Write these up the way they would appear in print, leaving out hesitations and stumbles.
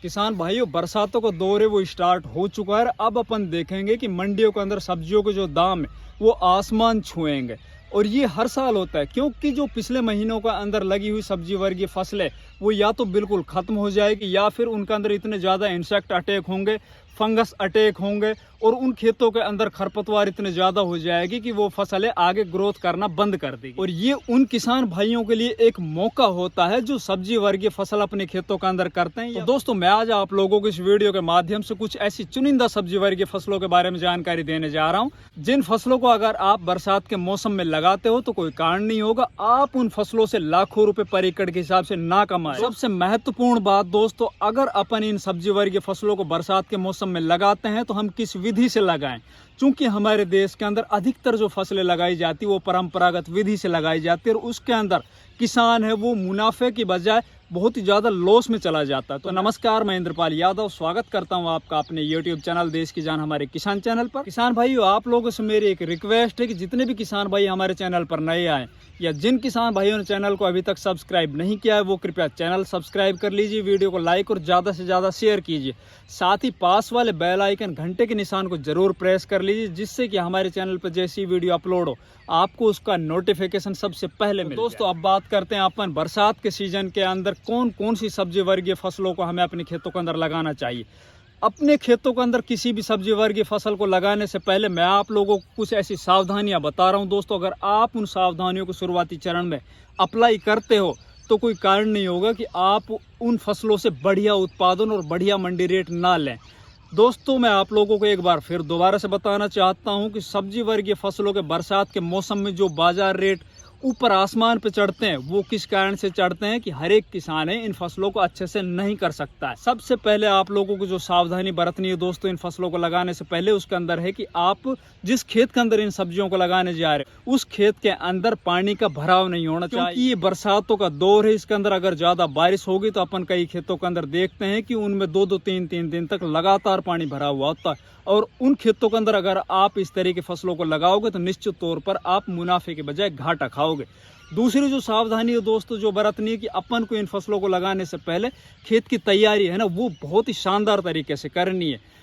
किसान भाइयों, बरसातों का दौर है वो स्टार्ट हो चुका है। अब अपन देखेंगे कि मंडियों के अंदर सब्जियों के जो दाम है वो आसमान छुएंगे। और ये हर साल होता है, क्योंकि जो पिछले महीनों का अंदर लगी हुई सब्जी वर्गीय फसलें वो या तो बिल्कुल खत्म हो जाएगी या फिर उनके अंदर इतने ज़्यादा इंसेक्ट अटैक होंगे, फंगस अटैक होंगे और उन खेतों के अंदर खरपतवार इतने ज़्यादा हो जाएगी कि वो फसलें आगे ग्रोथ करना बंद कर देगी। और ये उन किसान भाइयों के लिए एक मौका होता है जो सब्जी वर्गीय फसल अपने खेतों के अंदर करते हैं। तो दोस्तों, मैं आज आप लोगों को इस वीडियो के माध्यम से कुछ ऐसी चुनिंदा सब्जी वर्गीय फसलों के बारे में जानकारी देने जा रहा हूँ जिन फसलों को अगर आप बरसात के मौसम में लगाते हो तो कोई कारण नहीं होगा आप उन फसलों से लाखों रुपए पर एकड़ के हिसाब से ना कमाए। सबसे महत्वपूर्ण बात दोस्तों, अगर अपन इन सब्जी वर्गीय फसलों को बरसात के मौसम में लगाते हैं तो हम किस विधि से लगाएं। चूंकि हमारे देश के अंदर अधिकतर जो फसलें लगाई जाती है वो परंपरागत विधि से लगाई जाती है और उसके अंदर किसान है वो मुनाफे की बजाय बहुत ही ज्यादा लॉस में चला जाता है। तो नमस्कार, मैं इंद्रपाल यादव स्वागत करता हूं आपका अपने YouTube चैनल देश की जान हमारे किसान चैनल पर। किसान भाइयों, आप लोगों से मेरी एक रिक्वेस्ट है कि जितने भी किसान भाई हमारे चैनल पर नए आए या जिन किसान भाइयों ने चैनल को अभी तक सब्सक्राइब नहीं किया है वो कृपया चैनल सब्सक्राइब कर लीजिए, वीडियो को लाइक और ज़्यादा से ज़्यादा शेयर कीजिए। साथ ही पास वाले बेल आइकन घंटे के निशान को जरूर प्रेस कर लीजिए जिससे कि हमारे चैनल पर जैसी वीडियो अपलोड हो आपको उसका नोटिफिकेशन सबसे पहले मिले। दोस्तों, अब बात करते हैं अपन बरसात के सीजन के अंदर कौन कौन सी सब्जी वर्गीय फसलों को हमें अपने खेतों के अंदर लगाना चाहिए। अपने खेतों के अंदर किसी भी सब्जी वर्गीय फसल को लगाने से पहले मैं आप लोगों को कुछ ऐसी सावधानियां बता रहा हूं। दोस्तों, अगर आप उन सावधानियों को शुरुआती चरण में अप्लाई करते हो तो कोई कारण नहीं होगा कि आप उन फसलों से बढ़िया उत्पादन और बढ़िया मंडी रेट ना लें। दोस्तों, मैं आप लोगों को एक बार फिर दोबारा से बताना चाहता हूं कि सब्जी वर्गीय फसलों के बरसात के मौसम में जो बाजार रेट ऊपर आसमान पे चढ़ते हैं वो किस कारण से चढ़ते हैं कि हर एक किसान है इन फसलों को अच्छे से नहीं कर सकता है। सबसे पहले आप लोगों को जो सावधानी बरतनी है दोस्तों इन फसलों को लगाने से पहले उसके अंदर है कि आप जिस खेत के अंदर इन सब्जियों को लगाने जा रहे हैं उस खेत के अंदर पानी का भराव नहीं होना चाहिए। ये बरसातों का दौर है, इसके अंदर अगर ज्यादा बारिश होगी तो अपन कई खेतों के अंदर देखते हैं कि उनमें 2-3 दिन तक लगातार पानी भरा हुआ होता है और उन खेतों के अंदर अगर आप इस तरह की फसलों को लगाओगे तो निश्चित तौर पर आप मुनाफे के बजाय घाटा खाओगे। दूसरी जो सावधानी है दोस्तों जो बरतनी है कि अपन को इन फसलों को लगाने से पहले खेत की तैयारी है ना वो बहुत ही शानदार तरीके से करनी है।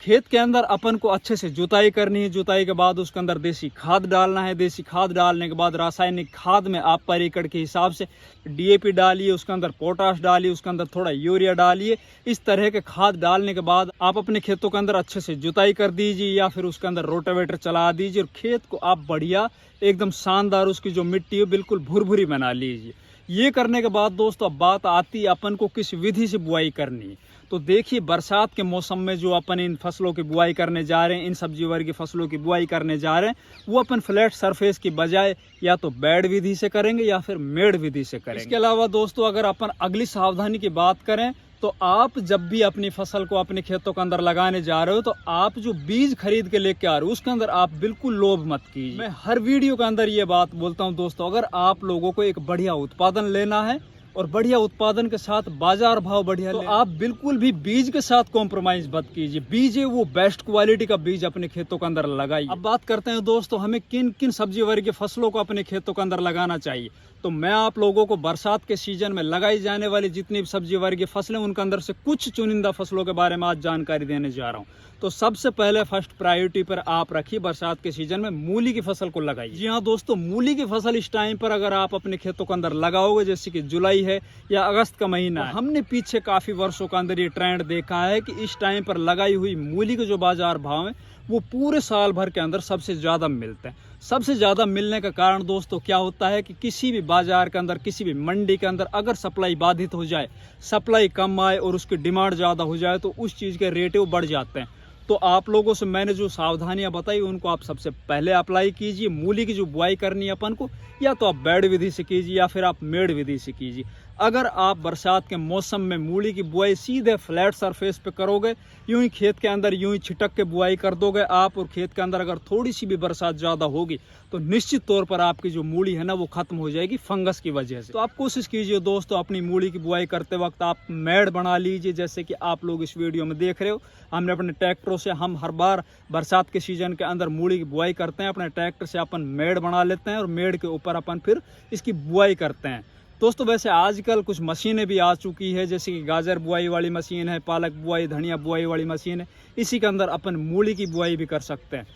खेत के अंदर अपन को अच्छे से जुताई करनी है, जुताई के बाद उसके अंदर देसी खाद डालना है, देसी खाद डालने के बाद रासायनिक खाद में आप पर एकड़ के हिसाब से DAP डालिए, उसके अंदर पोटाश डालिए, उसके अंदर थोड़ा यूरिया डालिए। इस तरह के खाद डालने के बाद आप अपने खेतों के अंदर अच्छे से जुताई कर दीजिए या फिर उसके अंदर रोटावेटर चला दीजिए और खेत को आप बढ़िया एकदम शानदार उसकी जो मिट्टी है बिल्कुल भुरभुरी बना लीजिए। ये करने के बाद दोस्तों अब बात आती है अपन को किस विधि से बुआई करनी है। तो देखिए, बरसात के मौसम में जो अपन इन फसलों की बुआई करने जा रहे हैं, इन सब्जी वर्गीय फसलों की बुआई करने जा रहे हैं वो अपन फ्लैट सरफेस की बजाय या तो बेड विधि से करेंगे या फिर मेड विधि से करेंगे। इसके अलावा दोस्तों अगर अपन अगली सावधानी की बात करें तो आप जब भी अपनी फसल को अपने खेतों के अंदर लगाने जा रहे हो तो आप जो बीज खरीद के लेके आ रहे हो उसके अंदर आप बिल्कुल लोभ मत कीजिए। मैं हर वीडियो के अंदर ये बात बोलता हूं दोस्तों, अगर आप लोगों को एक बढ़िया उत्पादन लेना है और बढ़िया उत्पादन के साथ बाजार भाव बढ़िया तो आप बिल्कुल भी बीज के साथ कॉम्प्रोमाइज मत कीजिए। बीज है वो बेस्ट क्वालिटी का बीज अपने खेतों के अंदर लगाइए। अब बात करते हैं दोस्तों हमें किन किन सब्जी वर्गीय फसलों को अपने खेतों के अंदर लगाना चाहिए। तो मैं आप लोगों को बरसात के सीजन में लगाई जाने वाली जितनी भी सब्जी वर्गीय फसलें उनके अंदर से कुछ चुनिंदा फसलों के बारे में आज जानकारी देने जा रहा हूँ। तो सबसे पहले फर्स्ट प्रायोरिटी पर आप रखिए बरसात के सीजन में मूली की फसल को लगाइए। जी हाँ दोस्तों, मूली की फसल इस टाइम पर अगर आप अपने खेतों के अंदर लगाओगे जैसे कि जुलाई है या अगस्त का महीना है, हमने पीछे काफी वर्षों के अंदर ये ट्रेंड देखा है कि इस टाइम पर लगाई हुई मूली के जो बाजार भाव है वो पूरे साल भर के अंदर सबसे ज्यादा मिलते हैं। सबसे ज्यादा मिलने का कारण दोस्तों क्या होता है कि किसी भी बाजार के अंदर किसी भी मंडी के अंदर अगर सप्लाई बाधित हो जाए, सप्लाई कम आए और उसकी डिमांड ज्यादा हो जाए तो उस चीज के रेट वो बढ़ जाते हैं। तो आप लोगों से मैंने जो सावधानियां बताई उनको आप सबसे पहले अप्लाई कीजिए। मूली की जो बुआई करनी है अपन को या तो आप बेड विधि से कीजिए या फिर आप मेड विधि से कीजिए। अगर आप बरसात के मौसम में मूली की बुआई सीधे फ्लैट सरफेस पे करोगे, यूं ही खेत के अंदर यूं ही छिटक के बुआई कर दोगे आप और खेत के अंदर अगर थोड़ी सी भी बरसात ज्यादा होगी तो निश्चित तौर पर आपकी जो मूली है ना वो खत्म हो जाएगी फंगस की वजह से। तो आप कोशिश कीजिए दोस्तों अपनी मूली की बुआई करते वक्त आप मेड़ बना लीजिए। जैसे कि आप लोग इस वीडियो में देख रहे हो, हमने अपने ट्रैक्टरों से हम हर बार बरसात के सीजन के अंदर मूली की बुआई करते हैं, अपने ट्रैक्टर से अपन मेड़ बना लेते हैं और मेड़ के ऊपर अपन फिर इसकी बुआई करते हैं। दोस्तों वैसे आजकल कुछ मशीनें भी आ चुकी है, जैसे कि गाजर बुआई वाली मशीन है, पालक बुआई, धनिया बुआई वाली मशीन है। इसी के अंदर अपन मूली की बुआई भी कर सकते हैं।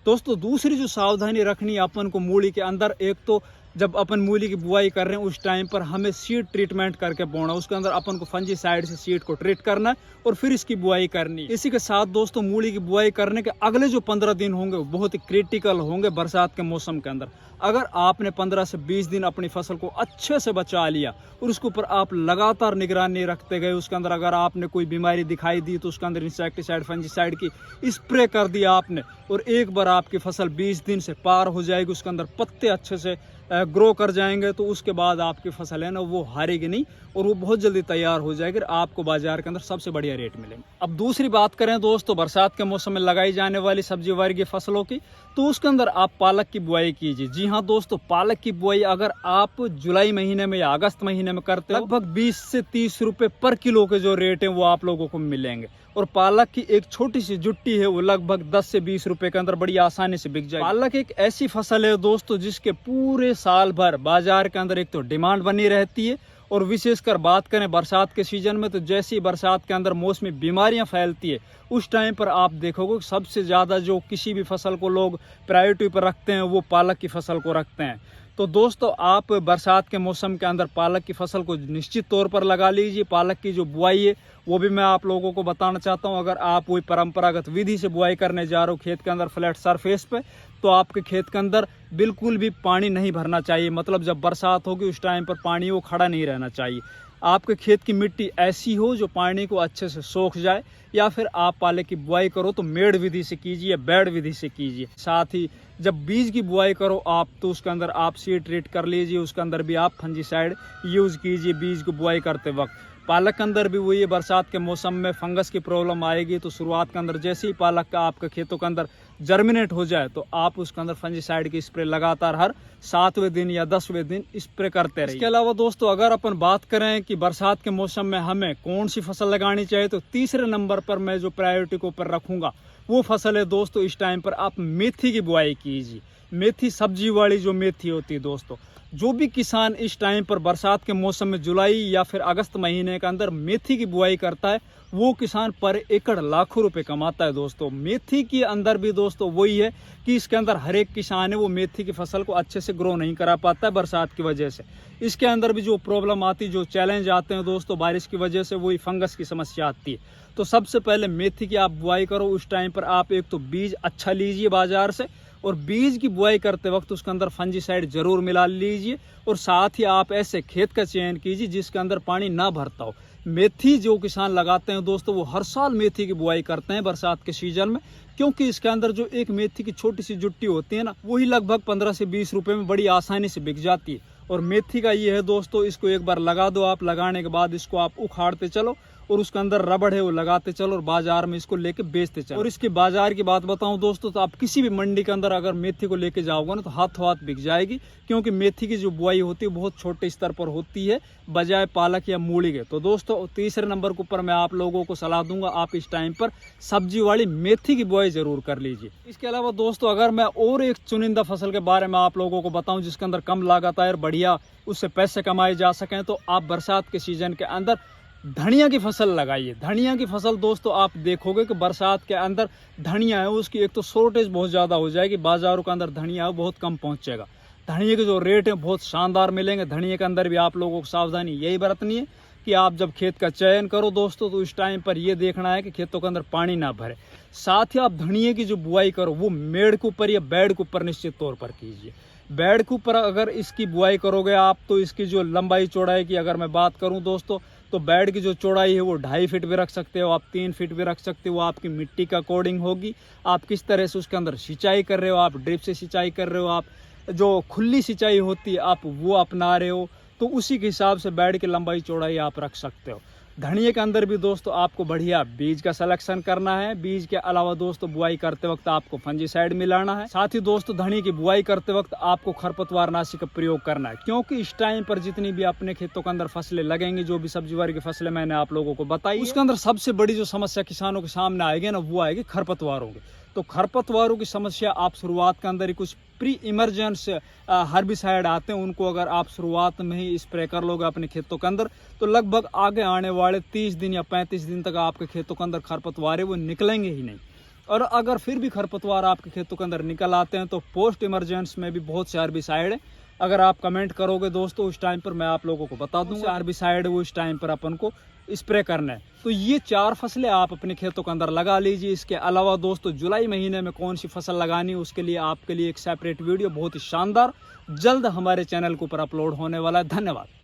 दोस्तों दूसरी जो सावधानी रखनी है अपन को मूली के अंदर, एक तो जब अपन मूली की बुआई कर रहे हैं उस टाइम पर हमें सीड ट्रीटमेंट करके बोना, उसके अंदर अपन को फंजीसाइड से सीड को ट्रीट करना है और फिर इसकी बुआई करनी है। इसी के साथ दोस्तों मूली की बुआई करने के अगले जो 15 दिन होंगे वो बहुत ही क्रिटिकल होंगे बरसात के मौसम के अंदर। अगर आपने 15 से 20 दिन अपनी फसल को अच्छे से बचा लिया और उसके ऊपर आप लगातार निगरानी रखते गए, उसके अंदर अगर आपने कोई बीमारी दिखाई दी तो उसके अंदर इंसेक्टिसाइड फंजीसाइड की स्प्रे कर दिया आपने, और एक बार आपकी फसल 20 दिन से पार हो जाएगी, उसके अंदर पत्ते अच्छे से ग्रो कर जाएंगे, तो उसके बाद आपकी फसल है ना वो हारेगी नहीं और वो बहुत जल्दी तैयार हो जाएगी और आपको बाजार के अंदर सबसे बढ़िया रेट मिलेंगे। अब दूसरी बात करें दोस्तों बरसात के मौसम में लगाई जाने वाली सब्जी वर्गीय फसलों की, तो उसके अंदर आप पालक की बुआई कीजिए। जी हाँ दोस्तों, पालक की बुआई अगर आप जुलाई महीने में या अगस्त महीने में करते हो, लगभग 20 से 30 रुपए पर किलो के जो रेट है वो आप लोगों को मिलेंगे। और पालक की एक छोटी सी जुट्टी है वो लगभग 10 से 20 रुपए के अंदर बड़ी आसानी से बिक जाएगी। पालक एक ऐसी फसल है दोस्तों जिसके पूरे साल भर बाजार के अंदर एक तो डिमांड बनी रहती है, और विशेषकर बात करें बरसात के सीजन में तो जैसे ही बरसात के अंदर मौसमी बीमारियां फैलती है उस टाइम पर आप देखोगे सबसे ज़्यादा जो किसी भी फसल को लोग प्रायोरिटी पर रखते हैं वो पालक की फसल को रखते हैं। तो दोस्तों आप बरसात के मौसम के अंदर पालक की फसल को निश्चित तौर पर लगा लीजिए। पालक की जो बुआई है वो भी मैं आप लोगों को बताना चाहता हूं। अगर आप वही परंपरागत विधि से बुआई करने जा रहे हो खेत के अंदर फ्लैट सरफेस पे, तो आपके खेत के अंदर बिल्कुल भी पानी नहीं भरना चाहिए। मतलब जब बरसात होगी उस टाइम पर पानी वो खड़ा नहीं रहना चाहिए। आपके खेत की मिट्टी ऐसी हो जो पानी को अच्छे से सोख जाए, या फिर आप पालक की बुआई करो तो मेड़ विधि से कीजिए, बेड विधि से कीजिए। साथ ही जब बीज की बुआई करो आप तो उसके अंदर आप सीड ट्रीट कर लीजिए, उसके अंदर भी आप फंजीसाइड यूज कीजिए बीज को बुआई करते वक्त। पालक के अंदर भी वही बरसात के मौसम में फंगस की प्रॉब्लम आएगी, तो शुरुआत के अंदर जैसे ही पालक का आपके खेतों के अंदर जर्मिनेट हो जाए तो आप उसके अंदर फंजीसाइड की स्प्रे लगातार हर 7वें दिन या 10वें दिन स्प्रे करते रहिए। इसके अलावा दोस्तों अगर अपन बात करें कि बरसात के मौसम में हमें कौन सी फसल लगानी चाहिए, तो तीसरे नंबर पर मैं जो प्रायोरिटी को ऊपर रखूंगा वो फसल है दोस्तों, इस टाइम पर आप मेथी की बुआई कीजिए। मेथी सब्जी वाली जो मेथी होती है दोस्तों, जो भी किसान इस टाइम पर बरसात के मौसम में जुलाई या फिर अगस्त महीने के अंदर मेथी की बुआई करता है वो किसान पर एकड़ लाखों रुपए कमाता है। दोस्तों मेथी के अंदर भी दोस्तों वही है कि इसके अंदर हर एक किसान है वो मेथी की फसल को अच्छे से ग्रो नहीं करा पाता है बरसात की वजह से। इसके अंदर भी जो प्रॉब्लम आती है, जो चैलेंज आते हैं दोस्तों बारिश की वजह से, वही फंगस की समस्या आती है। तो सबसे पहले मेथी की आप बुआई करो, उस टाइम पर आप एक तो बीज अच्छा लीजिए बाजार से, और बीज की बुआई करते वक्त उसके अंदर फंजीसाइड जरूर मिला लीजिए, और साथ ही आप ऐसे खेत का चयन कीजिए जिसके अंदर पानी ना भरता हो। मेथी जो किसान लगाते हैं दोस्तों वो हर साल मेथी की बुआई करते हैं बरसात के सीजन में, क्योंकि इसके अंदर जो एक मेथी की छोटी सी जुट्टी होती है ना, वही लगभग 15 से 20 रुपए में बड़ी आसानी से बिक जाती है। और मेथी का ये है दोस्तों, इसको एक बार लगा दो आप, लगाने के बाद इसको आप उखाड़ते चलो और उसके अंदर रबड़ है वो लगाते चलो और बाजार में इसको लेके बेचते चलो। और इसके बाजार की बात बताऊं दोस्तों, तो आप किसी भी मंडी के अंदर अगर मेथी को लेके जाओगे ना तो हाथों हाथ बिक जाएगी, क्योंकि मेथी की जो बुआई होती है बहुत छोटे स्तर पर होती है बजाय पालक या मूली के। तो दोस्तों तीसरे नंबर के ऊपर मैं आप लोगों को सलाह दूंगा, आप इस टाइम पर सब्जी वाली मेथी की बुआई जरूर कर लीजिए। इसके अलावा दोस्तों अगर मैं और एक चुनिंदा फसल के बारे में आप लोगों को बताऊं जिसके अंदर कम लागत आए और बढ़िया उससे पैसे कमाए जा सकें, तो आप बरसात के सीजन के अंदर धनिया की फसल लगाइए। धनिया की फसल दोस्तों आप देखोगे कि बरसात के अंदर धनिया है उसकी एक तो शॉर्टेज बहुत ज़्यादा हो जाएगी, बाजारों के अंदर धनिया है बहुत कम पहुंचेगा। धनिया के जो रेट है बहुत शानदार मिलेंगे। धनिया के अंदर भी आप लोगों को सावधानी यही बरतनी है कि आप जब खेत का चयन करो दोस्तों तो इस टाइम पर ये देखना है कि खेतों के अंदर पानी ना भरे। साथ ही आप धनिया की जो बुआई करो वो मेड़ के ऊपर या बेड के ऊपर निश्चित तौर पर कीजिए। बेड के ऊपर अगर इसकी बुआई करोगे आप तो इसकी जो लंबाई चौड़ाई की अगर मैं बात करूं दोस्तों, तो बेड की जो चौड़ाई है वो 2.5 फीट भी रख सकते हो आप, 3 फीट भी रख सकते हो। आपकी मिट्टी का अकॉर्डिंग होगी, आप किस तरह से उसके अंदर सिंचाई कर रहे हो, आप ड्रिप से सिंचाई कर रहे हो, आप जो खुली सिंचाई होती है आप वो अपना रहे हो, तो उसी के हिसाब से बेड की लंबाई चौड़ाई आप रख सकते हो। धनिया के अंदर भी दोस्तों आपको बढ़िया बीज का सिलेक्शन करना है। बीज के अलावा दोस्तों बुआई करते वक्त आपको फंजीसाइड मिलाना है। साथ ही दोस्तों धनिया की बुआई करते वक्त आपको खरपतवार नाशी का प्रयोग करना है, क्योंकि इस टाइम पर जितनी भी अपने खेतों के अंदर फसलें लगेंगी, जो भी सब्जी वर्ग की फसलें मैंने आप लोगों को बताई, उसके अंदर सबसे बड़ी जो समस्या किसानों के सामने आएगी ना वो आएगी खरपतवारों की। तो खरपतवारों की समस्या आप शुरुआत के अंदर ही कुछ प्री इमरजेंस हर्बिसाइड आते हैं, उनको अगर आप शुरुआत में ही स्प्रे कर लोगे अपने खेतों के अंदर तो लगभग आगे आने वाले 30 दिन या 35 दिन तक आपके खेतों के अंदर खरपतवार है वो निकलेंगे ही नहीं। और अगर फिर भी खरपतवार आपके खेतों के अंदर निकल आते हैं तो पोस्ट इमरजेंस में भी बहुत से हर्बिसाइड है। अगर आप कमेंट करोगे दोस्तों उस टाइम पर मैं आप लोगों को बता दूंगा हर्बिसाइड वो इस टाइम पर अपन को स्प्रे करना है। तो ये 4 फसलें आप अपने खेतों के अंदर लगा लीजिए। इसके अलावा दोस्तों जुलाई महीने में कौन सी फसल लगानी है उसके लिए आपके लिए एक सेपरेट वीडियो बहुत ही शानदार जल्द हमारे चैनल के ऊपर अपलोड होने वाला है। धन्यवाद।